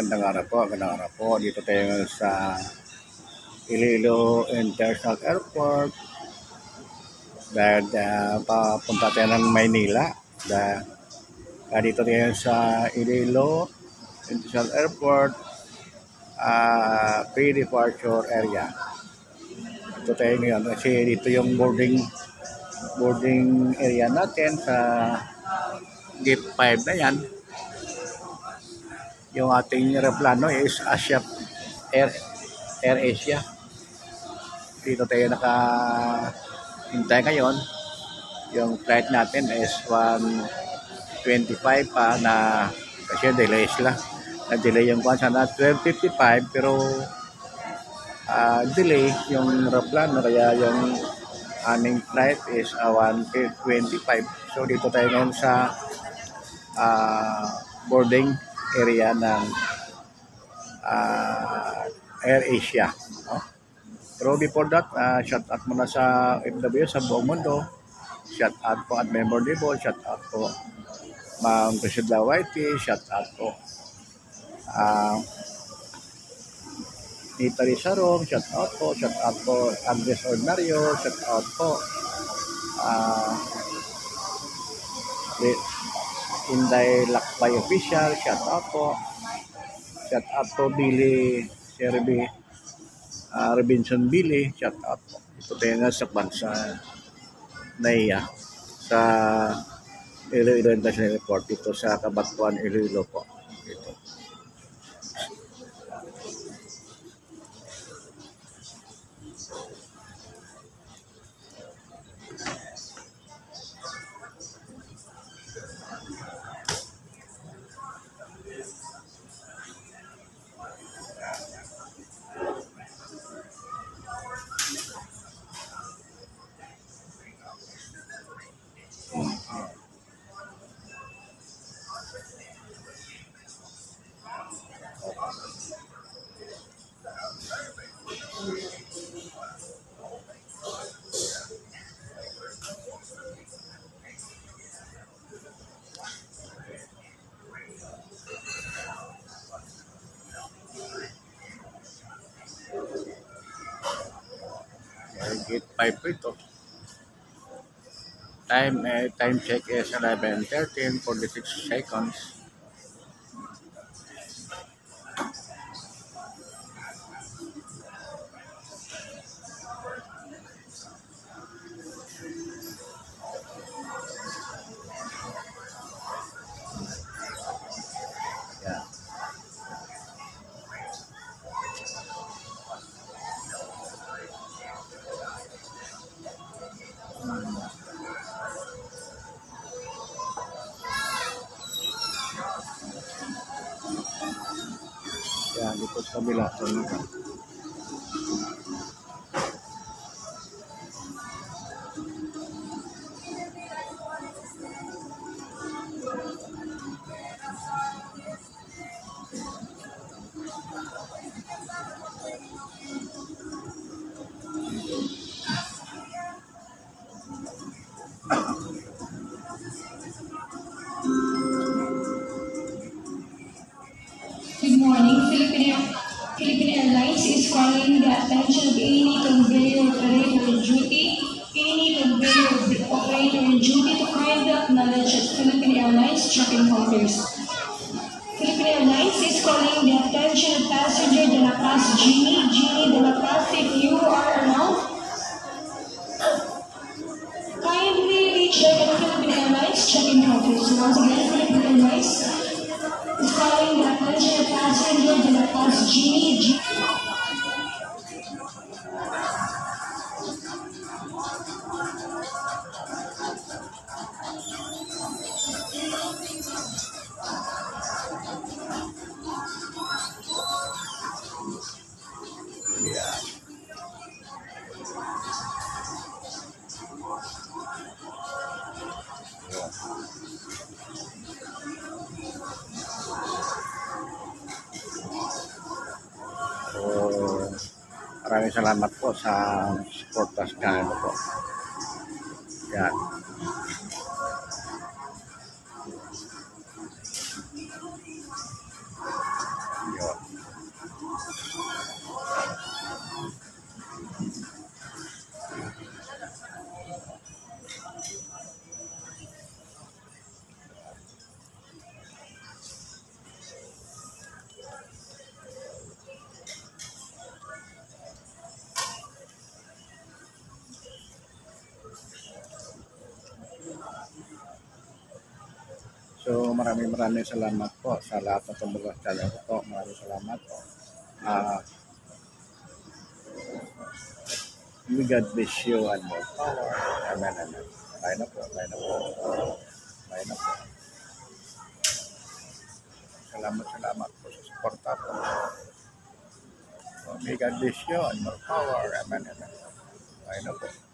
Magandang araw po, magandang araw po. Dito tayo ngayon sa Iloilo International Airport dahil papunta tayo ng Maynila. Dito tayo sa Iloilo International Airport pre-departure area. Dito tayo ngayon kasi dito yung boarding area natin sa gate 5 na yan. Yung ating aeroplano is Air Asia. Dito tayo nakahintay ngayon. Yung flight natin is 1:25 pa na kasi delay sila. Na-delay yung sana 12:55 pero delay yung aeroplano kaya yung aming flight is 1:25. So dito tayo ngayon sa boarding area ng Air Asia. Pero before that, shout out muna sa FW sa buong mundo. Shout out po at memorable. Shout out po Ma'am Priscilla Whitey. Shout out po Nita Rizarong. Shout out po. Shout out po Andres Ordinario. Shout out po Inday Lakbay Official, shout out po. Shout out po Billy Robinson Billy, shout out po. Ito tayo nga sa bansa Naiya sa Iloilo International Airport dito sa Kabatuan, Iloilo po. Ito. Gate 5 po ito. Time check is 11:13, 46 seconds. Yeah. Yan, dito sa kabila. Good morning. Philippine Airlines is calling the attention of any conveyor operator in duty. Any conveyor operator in duty to kindly acknowledge at Philippine Airlines check-in counters. Philippine Airlines is calling the attention of passenger De La Paz Jeannie De La Paz. If you are around, kindly check at Philippine Airlines check-in counters. Once again, Philippine Airlines is calling the attention of passenger De La Paz Jeannie. Yeah. So, maraming salamat po sa supporters na po. Yan. Yan. So maraming salamat po sa lahat ng tumulong sa channel ko po. Maraming salamat po. May God bless you and more power. Amen, amen. Tayo na po, tayo na po. Tayo na po. Salamat po sa suporta po. So, may God bless you and more power. Amen, amen. Tayo na po.